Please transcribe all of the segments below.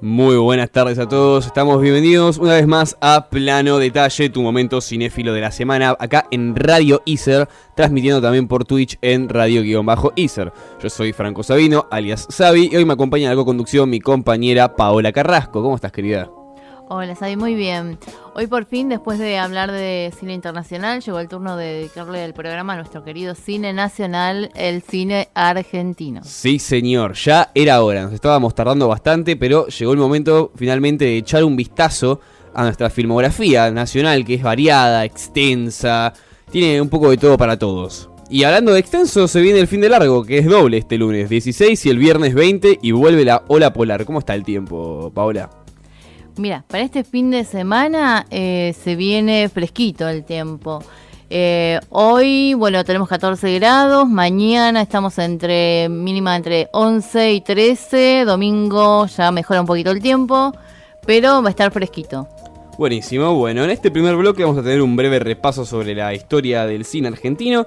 Muy buenas tardes a todos, estamos bienvenidos una vez más a Plano Detalle, tu momento cinéfilo de la semana, acá en Radio Iser, transmitiendo también por Twitch en Radio-Iser. Yo soy Franco Sabino, alias Sabi, y hoy me acompaña en la co-conducción mi compañera Paola Carrasco. ¿Cómo estás, querida? Hola, Sabi, muy bien. Hoy por fin, después de hablar de cine internacional, llegó el turno de dedicarle el programa a nuestro querido cine nacional, el cine argentino. Sí, señor, ya era hora, nos estábamos tardando bastante, pero llegó el momento finalmente de echar un vistazo a nuestra filmografía nacional, que es variada, extensa, tiene un poco de todo para todos. Y hablando de extenso, se viene el fin de largo, que es doble este lunes 16 y el viernes 20, y vuelve la ola polar. ¿Cómo está el tiempo, Paola? Mira, para este fin de semana se viene fresquito el tiempo. Hoy, bueno, tenemos 14 grados, mañana estamos mínima entre 11 y 13, domingo ya mejora un poquito el tiempo, pero va a estar fresquito. Buenísimo, bueno, en este primer bloque vamos a tener un breve repaso sobre la historia del cine argentino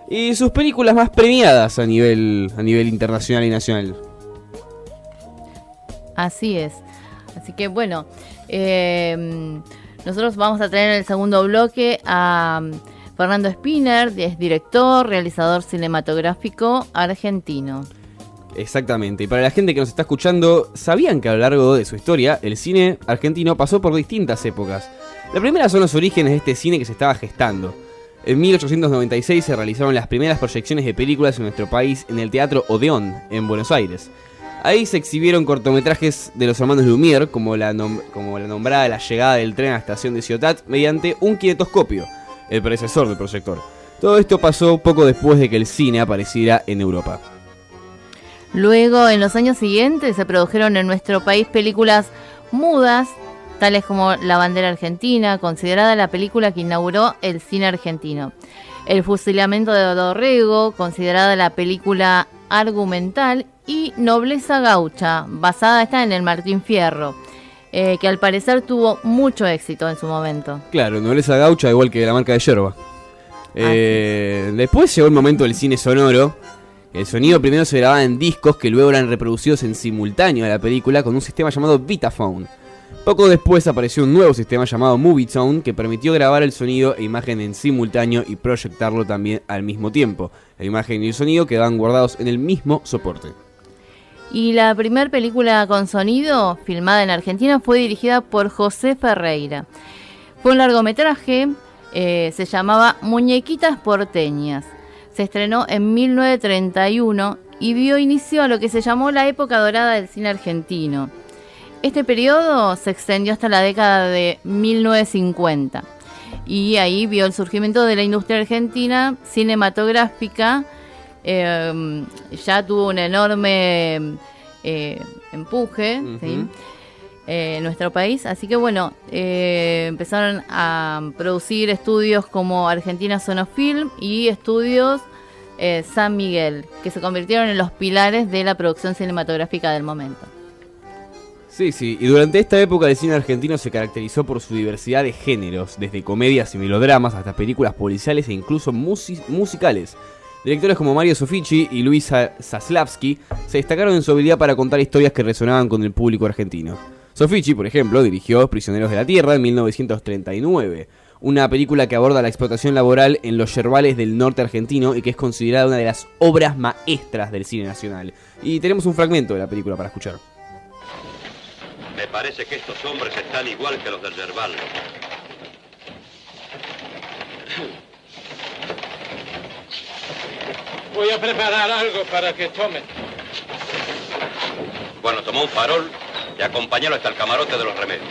y sus películas más premiadas a nivel internacional y nacional. Así es. Así que bueno, nosotros vamos a tener en el segundo bloque a Fernando Spinner, es director, realizador cinematográfico argentino. Exactamente, y para la gente que nos está escuchando, ¿sabían que a lo largo de su historia el cine argentino pasó por distintas épocas? La primera son los orígenes de este cine que se estaba gestando. En 1896 se realizaron las primeras proyecciones de películas en nuestro país en el Teatro Odeón, en Buenos Aires. Ahí se exhibieron cortometrajes de los hermanos Lumière, como la nombrada La llegada del tren a la estación de Ciotat, mediante un kinetoscopio, el predecesor del proyector. Todo esto pasó poco después de que el cine apareciera en Europa. Luego, en los años siguientes, se produjeron en nuestro país películas mudas, tales como La bandera argentina, considerada la película que inauguró el cine argentino. El fusilamiento de Dorrego, considerada la película argumental, y Nobleza gaucha, basada en el Martín Fierro, que al parecer tuvo mucho éxito en su momento. Claro, Nobleza gaucha igual que La marca de yerba. Después llegó el momento del cine sonoro. El sonido primero se grababa en discos que luego eran reproducidos en simultáneo a la película con un sistema llamado Vitaphone. Poco después apareció un nuevo sistema llamado Movietone que permitió grabar el sonido e imagen en simultáneo y proyectarlo también al mismo tiempo. La imagen y el sonido quedaban guardados en el mismo soporte. Y la primera película con sonido filmada en Argentina fue dirigida por José Ferreira. Fue un largometraje, se llamaba Muñequitas porteñas. Se estrenó en 1931 y dio inicio a lo que se llamó la época dorada del cine argentino. Este periodo se extendió hasta la década de 1950 y ahí vio el surgimiento de la industria argentina cinematográfica. Ya tuvo un enorme empuje, ¿sí? En nuestro país, así que bueno, empezaron a producir estudios como Argentina Sonofilm y estudios San Miguel, que se convirtieron en los pilares de la producción cinematográfica del momento. Sí, y durante esta época el cine argentino se caracterizó por su diversidad de géneros, desde comedias y melodramas hasta películas policiales e incluso musicales. Directores como Mario Soffici y Luis Zaslavsky se destacaron en su habilidad para contar historias que resonaban con el público argentino. Soffici, por ejemplo, dirigió Prisioneros de la Tierra en 1939, una película que aborda la explotación laboral en los yerbales del norte argentino y que es considerada una de las obras maestras del cine nacional. Y tenemos un fragmento de la película para escuchar. Me parece que estos hombres están igual que los del yerbal. Voy a preparar algo para que tomen. Bueno, tomó un farol y acompáñalo hasta el camarote de los remedios.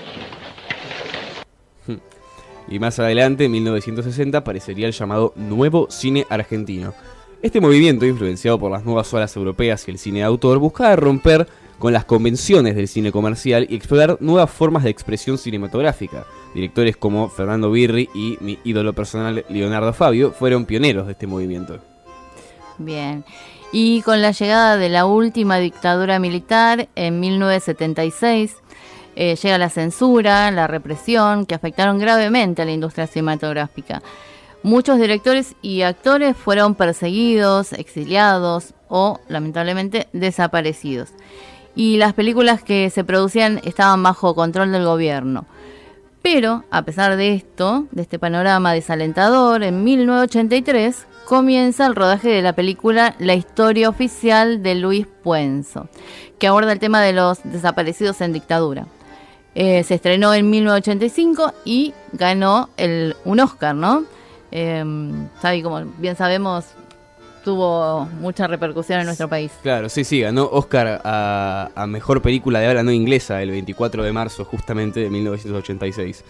Y más adelante, en 1960, aparecería el llamado Nuevo Cine Argentino. Este movimiento, influenciado por las nuevas olas europeas y el cine de autor, buscaba romper con las convenciones del cine comercial y explorar nuevas formas de expresión cinematográfica. Directores como Fernando Birri y mi ídolo personal Leonardo Fabio fueron pioneros de este movimiento. Bien, y con la llegada de la última dictadura militar en 1976, llega la censura, la represión, que afectaron gravemente a la industria cinematográfica. Muchos directores y actores fueron perseguidos, exiliados o, lamentablemente, desaparecidos. y las películas que se producían estaban bajo control del gobierno. Pero, a pesar de esto, de este panorama desalentador, en 1983 comienza el rodaje de la película La historia oficial de Luis Puenzo, que aborda el tema de los desaparecidos en dictadura. Se estrenó en 1985 y ganó un Oscar, ¿no? Como bien sabemos, tuvo mucha repercusión en nuestro país. Claro, sí, ganó Oscar a Mejor Película de Habla No Inglesa el 24 de marzo justamente de 1986.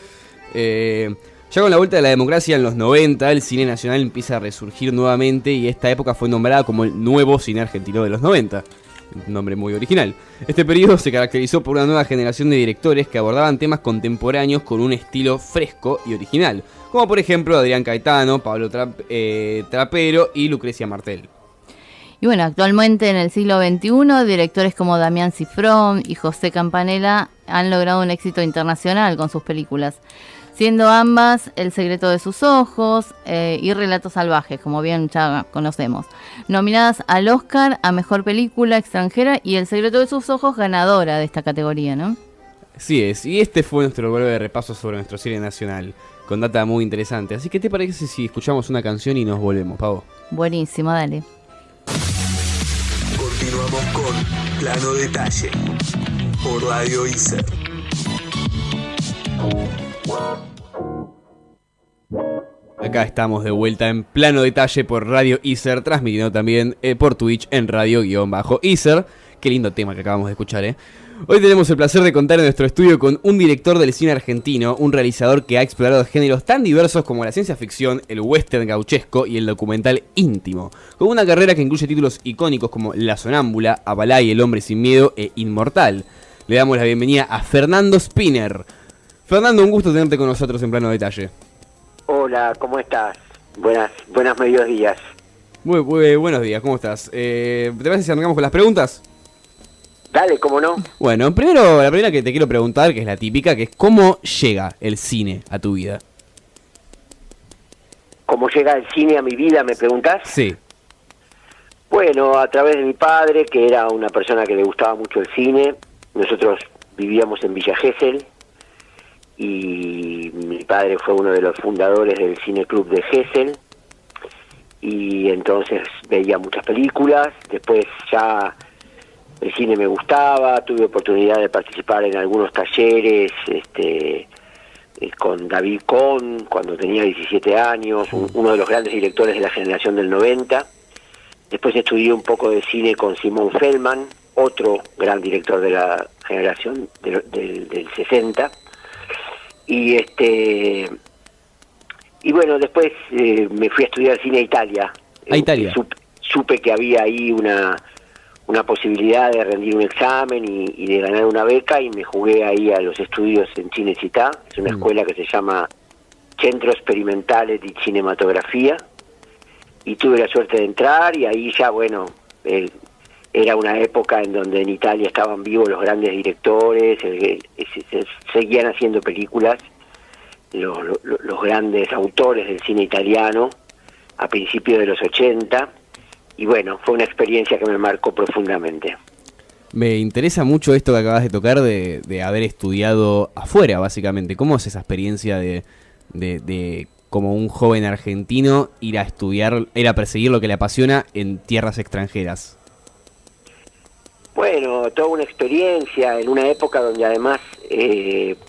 Ya con la vuelta de la democracia en los 90, el cine nacional empieza a resurgir nuevamente y esta época fue nombrada como el nuevo cine argentino de los 90. Un nombre muy original. Este periodo se caracterizó por una nueva generación de directores que abordaban temas contemporáneos con un estilo fresco y original, como por ejemplo Adrián Caetano, Pablo Trapero y Lucrecia Martel. Y bueno, actualmente en el siglo XXI, directores como Damián Cifrón y José Campanella han logrado un éxito internacional con sus películas, siendo ambas El secreto de sus ojos y Relatos salvajes, como bien ya conocemos, nominadas al Oscar a Mejor Película Extranjera y El secreto de sus ojos ganadora de esta categoría, ¿no? Así es, y este fue nuestro breve repaso sobre nuestro cine nacional, con data muy interesante. Así que, ¿te parece si escuchamos una canción y nos volvemos, Pavo? Buenísimo, dale. Continuamos con Plano Detalle por Radio ISER. Acá estamos de vuelta en Plano Detalle por Radio ISER, transmitiendo también por Twitch en Radio-ISER. Qué lindo tema que acabamos de escuchar, Hoy tenemos el placer de contar en nuestro estudio con un director del cine argentino, un realizador que ha explorado géneros tan diversos como la ciencia ficción, el western gauchesco y el documental íntimo, con una carrera que incluye títulos icónicos como La Sonámbula, Abalay, El Hombre Sin Miedo e Inmortal. Le damos la bienvenida a Fernando Spinner. Fernando, un gusto tenerte con nosotros en Plano Detalle. Hola, ¿cómo estás? Buenas mediodías. Muy buenos días, ¿cómo estás? ¿Te parece si arrancamos con las preguntas? Dale, ¿cómo no? Bueno, primero, la primera que te quiero preguntar, que es la típica, que es ¿cómo llega el cine a tu vida? ¿Cómo llega el cine a mi vida, me preguntás? Sí. Bueno, a través de mi padre, que era una persona que le gustaba mucho el cine. Nosotros vivíamos en Villa Gesell y mi padre fue uno de los fundadores del Cine Club de Gesell y entonces veía muchas películas. Después ya el cine me gustaba, tuve oportunidad de participar en algunos talleres con David Cohn cuando tenía 17 años, uno de los grandes directores de la generación del 90. Después estudié un poco de cine con Simon Feldman, otro gran director de la generación del 60. Y bueno, después me fui a estudiar cine a Italia. ¿A Italia? Supe que había ahí una posibilidad de rendir un examen y de ganar una beca, y me jugué ahí a los estudios en Cinecittà. Es una escuela que se llama Centro Sperimentale di Cinematografia, y tuve la suerte de entrar, y ahí ya, bueno, era una época en donde en Italia estaban vivos los grandes directores, seguían haciendo películas los grandes autores del cine italiano a principios de los 80. Y bueno, fue una experiencia que me marcó profundamente. Me interesa mucho esto que acabas de tocar de haber estudiado afuera, básicamente. ¿Cómo es esa experiencia de como un joven argentino ir a estudiar, ir a perseguir lo que le apasiona en tierras extranjeras? Bueno, toda una experiencia en una época donde además,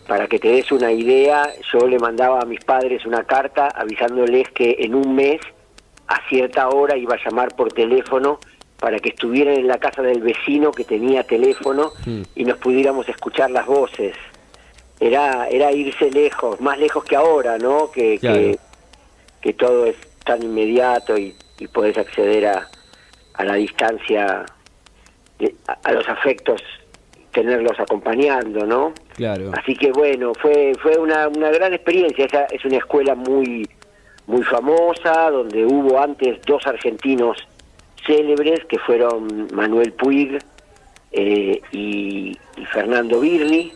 para que te des una idea, yo le mandaba a mis padres una carta avisándoles que en un mes, a cierta hora, iba a llamar por teléfono para que estuvieran en la casa del vecino que tenía teléfono y nos pudiéramos escuchar las voces. Era irse lejos, más lejos que ahora, ¿no? Claro. Que todo es tan inmediato y podés acceder a la distancia, a los afectos, tenerlos acompañando, ¿no? Claro. Así que bueno, fue una gran experiencia. Esa es una escuela muy famosa, donde hubo antes dos argentinos célebres, que fueron Manuel Puig y Fernando Birri.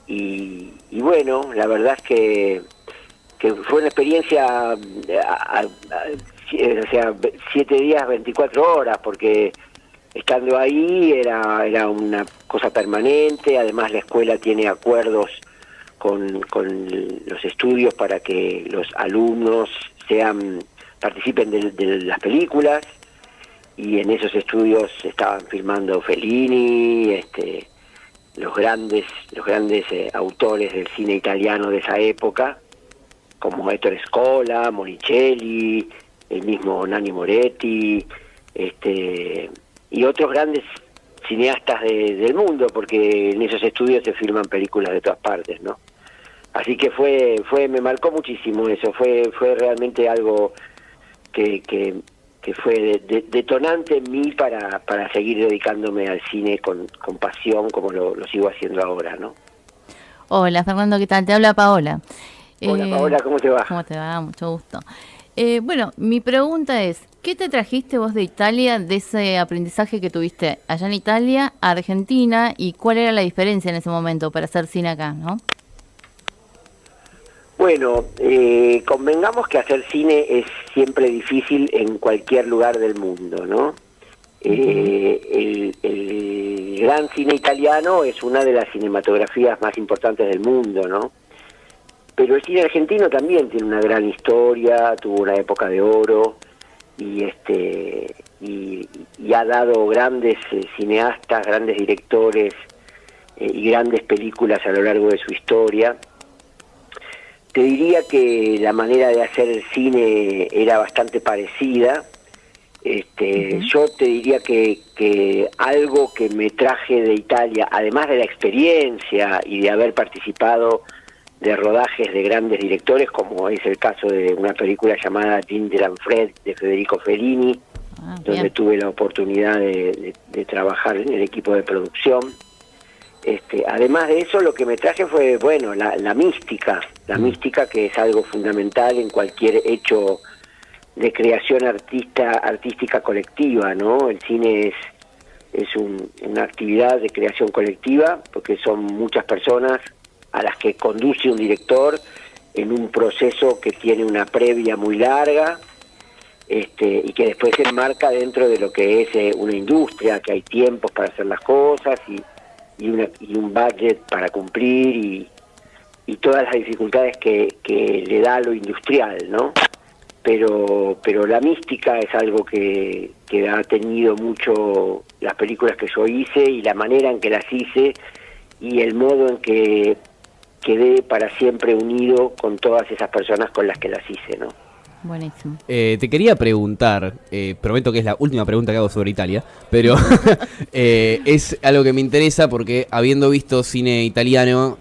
Y bueno, la verdad es que fue una experiencia, o sea, 7 días, 24 horas, porque estando ahí era una cosa permanente. Además la escuela tiene acuerdos con los estudios para que los alumnos participen de las películas, y en esos estudios estaban filmando Fellini, los grandes autores del cine italiano de esa época, como Ettore Scola, Monicelli, el mismo Nanni Moretti, y otros grandes cineastas del mundo, porque en esos estudios se filman películas de todas partes, ¿no? Así que me marcó muchísimo eso, fue realmente algo que fue detonante en mí para seguir dedicándome al cine con pasión, como lo sigo haciendo ahora, ¿no? Hola Fernando, ¿qué tal? Te habla Paola. Hola Paola, ¿cómo te va? ¿Cómo te va? Mucho gusto. Bueno, mi pregunta es, ¿qué te trajiste vos de Italia, de ese aprendizaje que tuviste allá en Italia, a Argentina, y cuál era la diferencia en ese momento para hacer cine acá, ¿no? Bueno, convengamos que hacer cine es siempre difícil en cualquier lugar del mundo, ¿no? El gran cine italiano es una de las cinematografías más importantes del mundo, ¿no? Pero el cine argentino también tiene una gran historia, tuvo una época de oro, y ha dado grandes cineastas, grandes directores y grandes películas a lo largo de su historia. Te diría que la manera de hacer el cine era bastante parecida. Yo te diría que algo que me traje de Italia, además de la experiencia y de haber participado de rodajes de grandes directores, como es el caso de una película llamada Ginger and Fred de Federico Fellini, donde tuve la oportunidad de trabajar en el equipo de producción. Además de eso, lo que me traje fue, bueno, la mística, que es algo fundamental en cualquier hecho de creación artística colectiva, ¿no? El cine es una actividad de creación colectiva, porque son muchas personas a las que conduce un director en un proceso que tiene una previa muy larga, y que después se enmarca dentro de lo que es una industria, que hay tiempos para hacer las cosas y un budget para cumplir, y todas las dificultades que le da lo industrial, ¿no? Pero la mística es algo que ha tenido mucho las películas que yo hice, y la manera en que las hice, y el modo en que quedé para siempre unido con todas esas personas con las que las hice, ¿no? Buenísimo. Te quería preguntar, prometo que es la última pregunta que hago sobre Italia, pero es algo que me interesa porque habiendo visto cine italiano,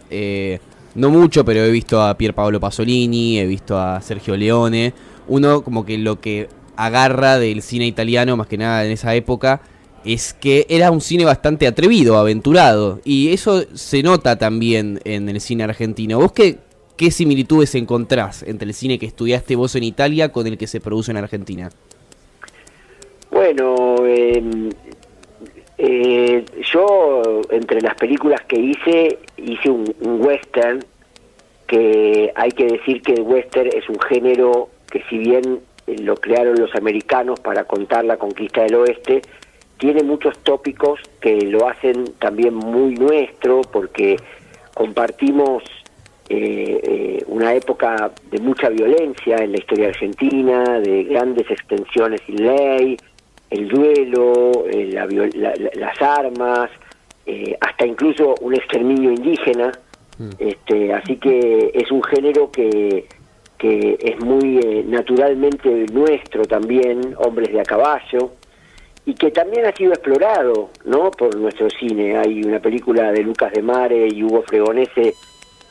no mucho, pero he visto a Pier Paolo Pasolini, he visto a Sergio Leone, uno como que lo que agarra del cine italiano, más que nada en esa época, es que era un cine bastante atrevido, aventurado, y eso se nota también en el cine argentino. ¿Vos qué similitudes encontrás entre el cine que estudiaste vos en Italia con el que se produce en Argentina? Bueno, yo entre las películas que hice un western, que hay que decir que el western es un género que, si bien lo crearon los americanos para contar la conquista del oeste, tiene muchos tópicos que lo hacen también muy nuestro, porque compartimos una época de mucha violencia en la historia argentina, de grandes extensiones sin ley, el duelo, las armas, hasta incluso un exterminio indígena. Así que es un género que es muy naturalmente nuestro también, hombres de a caballo, y que también ha sido explorado, ¿no?, por nuestro cine. Hay una película de Lucas de Mare y Hugo Fregonese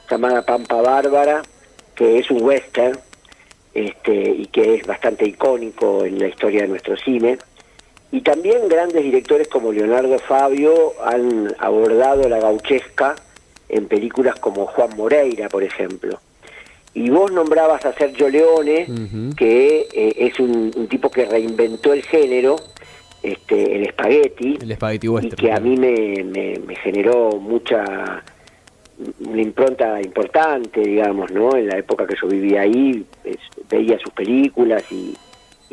llamada Pampa Bárbara, que es un western, y que es bastante icónico en la historia de nuestro cine. Y también grandes directores como Leonardo Fabio han abordado la gauchesca en películas como Juan Moreira, por ejemplo. Y vos nombrabas a Sergio Leone, que es un tipo que reinventó el género, el spaghetti western, y que a mí me generó una impronta importante, digamos, ¿no? En la época que yo vivía ahí, veía sus películas y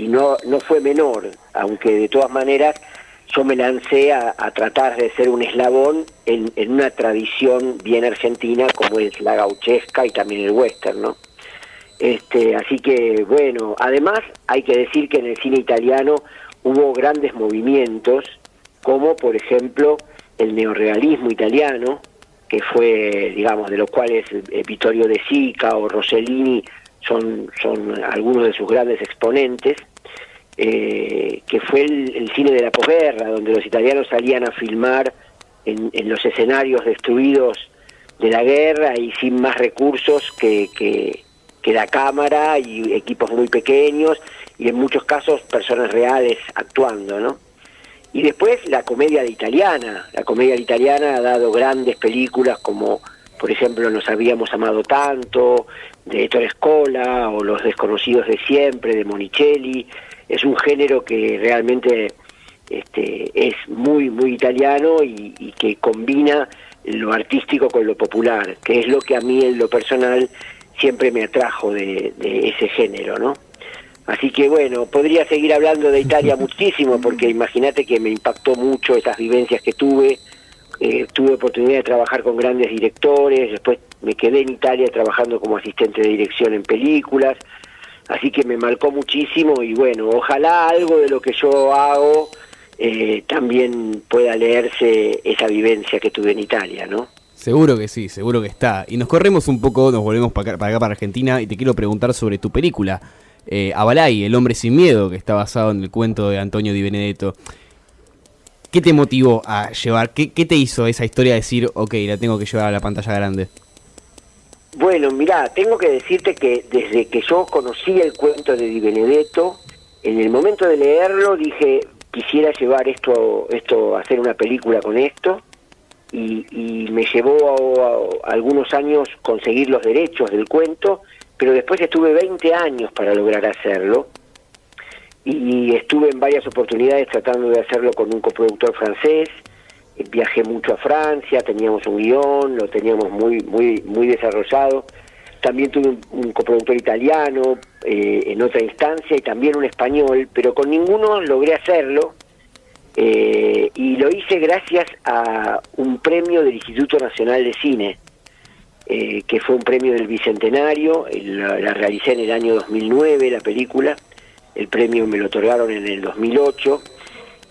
no fue menor, aunque de todas maneras yo me lancé a tratar de ser un eslabón en una tradición bien argentina como es la gauchesca y también el western, ¿no? Así que bueno, además hay que decir que en el cine italiano hubo grandes movimientos, como por ejemplo el neorrealismo italiano, que fue, digamos, de los cuales Vittorio De Sica o Rossellini son algunos de sus grandes exponentes, que fue el cine de la posguerra, donde los italianos salían a filmar en los escenarios destruidos de la guerra y sin más recursos que la cámara y equipos muy pequeños y en muchos casos personas reales actuando, ¿no? Y después la comedia italiana ha dado grandes películas como por ejemplo Nos habíamos amado tanto, de Ettore Scola, o Los desconocidos de siempre, de Monicelli. Es un género que realmente es muy, muy italiano y que combina lo artístico con lo popular, que es lo que a mí en lo personal siempre me atrajo de ese género, ¿no? Así que bueno, podría seguir hablando de Italia muchísimo, porque imagínate que me impactó mucho esas vivencias que tuve. Tuve oportunidad de trabajar con grandes directores, después me quedé en Italia trabajando como asistente de dirección en películas, así que me marcó muchísimo y bueno, ojalá algo de lo que yo hago también pueda leerse esa vivencia que tuve en Italia, ¿no? Seguro que sí, seguro que está. Y nos corremos un poco, nos volvemos para acá, para Argentina, y te quiero preguntar sobre tu película, Abalai, El hombre sin miedo, que está basado en el cuento de Antonio Di Benedetto. ¿Qué te motivó a llevar? ¿Qué te hizo esa historia de decir, ok, la tengo que llevar a la pantalla grande? Bueno, mirá, tengo que decirte que desde que yo conocí el cuento de Di Benedetto, en el momento de leerlo dije, quisiera llevar esto a hacer una película con esto, y me llevó a algunos años conseguir los derechos del cuento, pero después estuve 20 años para lograr hacerlo, y estuve en varias oportunidades tratando de hacerlo con un coproductor francés. Viajé mucho a Francia, teníamos un guión, lo teníamos muy muy muy desarrollado. También tuve un coproductor italiano en otra instancia y también un español, pero con ninguno logré hacerlo, y lo hice gracias a un premio del Instituto Nacional de Cine, que fue un premio del Bicentenario. La realicé en el año 2009, la película. El premio me lo otorgaron en el 2008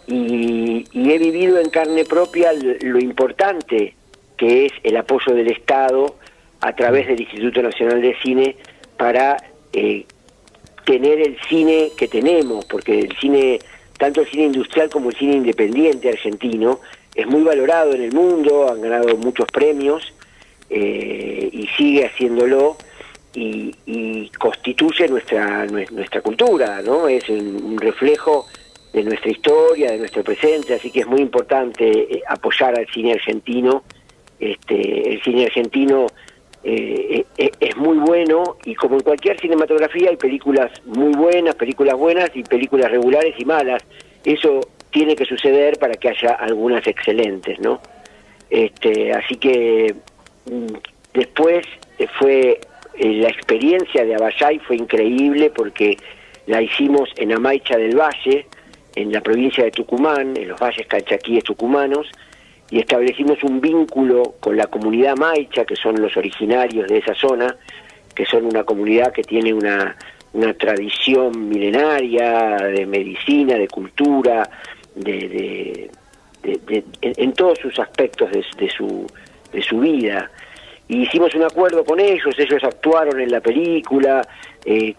y he vivido en carne propia lo importante que es el apoyo del Estado a través del Instituto Nacional de Cine para tener el cine que tenemos, porque el cine, tanto el cine industrial como el cine independiente argentino, es muy valorado en el mundo, han ganado muchos premios y sigue haciéndolo. Y constituye nuestra cultura, ¿no? Es un reflejo de nuestra historia, de nuestro presente, así que es muy importante apoyar al cine argentino. El cine argentino es muy bueno, y como en cualquier cinematografía hay películas muy buenas, películas buenas y películas regulares y malas. Eso tiene que suceder para que haya algunas excelentes, ¿no? Así que después fue... la experiencia de Abayay fue increíble porque la hicimos en Amaicha del Valle, en la provincia de Tucumán, en los valles calchaquíes tucumanos, y establecimos un vínculo con la comunidad maicha, que son los originarios de esa zona, que son una comunidad que tiene una tradición milenaria de medicina, de cultura, en todos sus aspectos de su vida. Y hicimos un acuerdo con ellos actuaron en la película,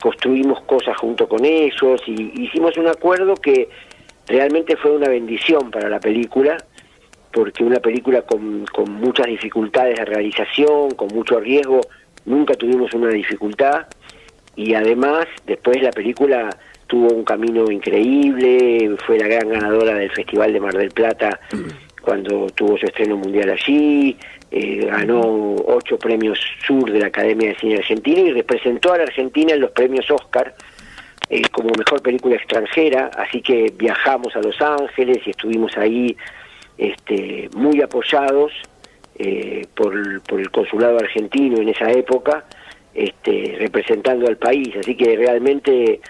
construimos cosas junto con ellos, y hicimos un acuerdo que realmente fue una bendición para la película, porque una película con muchas dificultades de realización, con mucho riesgo, nunca tuvimos una dificultad, y además después la película tuvo un camino increíble, fue la gran ganadora del Festival de Mar del Plata cuando tuvo su estreno mundial allí, ganó 8 premios Sur de la Academia de Cine Argentina y representó a la Argentina en los premios Oscar como mejor película extranjera, así que viajamos a Los Ángeles y estuvimos ahí muy apoyados por el consulado argentino en esa época, representando al país, así que realmente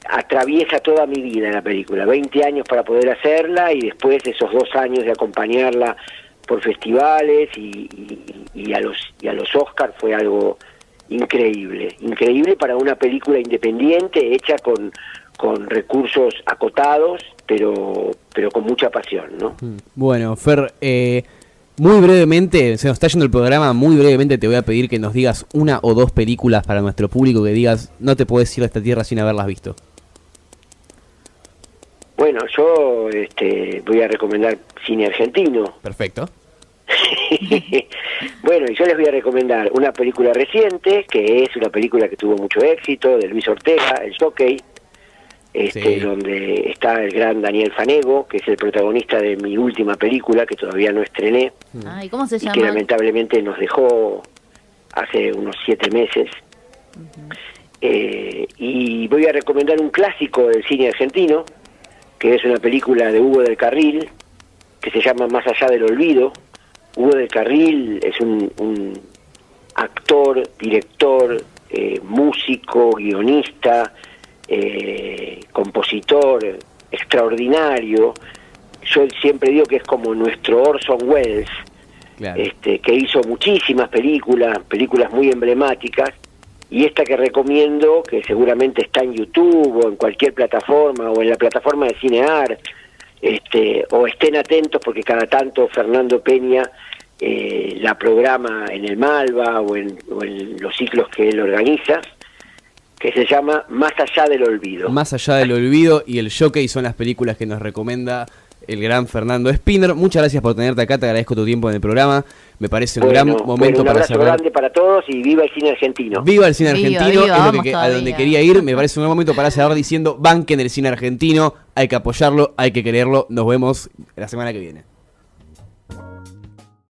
atraviesa toda mi vida la película, 20 años para poder hacerla y después esos 2 años de acompañarla por festivales y a los Oscars fue algo increíble para una película independiente hecha con recursos acotados, pero con mucha pasión, ¿no? Bueno, Fer, muy brevemente, se nos está yendo el programa, muy brevemente te voy a pedir que nos digas 1 o 2 películas para nuestro público que digas, no te puedes ir a esta tierra sin haberlas visto. Bueno, yo voy a recomendar cine argentino. Perfecto. Bueno, y yo les voy a recomendar una película reciente, que es una película que tuvo mucho éxito, de Luis Ortega, El Jockey, Sí. donde está el gran Daniel Fanego, que es el protagonista de mi última película, que todavía no estrené, Ay, ¿cómo se y que llama? lamentablemente nos dejó hace unos 7 meses. Y voy a recomendar un clásico del cine argentino, que es una película de Hugo del Carril, que se llama Más allá del olvido. Hugo del Carril es un actor, director, músico, guionista, compositor extraordinario. Yo siempre digo que es como nuestro Orson Welles, Claro. que hizo muchísimas películas muy emblemáticas, y esta que recomiendo, que seguramente está en YouTube o en cualquier plataforma o en la plataforma de Cinear, o estén atentos porque cada tanto Fernando Peña la programa en el Malva o en los ciclos que él organiza, que se llama Más allá del olvido. Más allá del olvido y El Jockey son las películas que nos recomienda el gran Fernando Spinner. Muchas gracias por tenerte acá, te agradezco tu tiempo en el programa. Me parece un gran momento un para abrazo cerrar. grande para todos y viva el cine argentino. Viva el cine Viva, argentino, viva, es lo vamos que, a todavía. donde quería ir. Me parece un gran momento para cerrar diciendo, banquen el cine argentino, hay que apoyarlo, hay que quererlo. Nos vemos la semana que viene.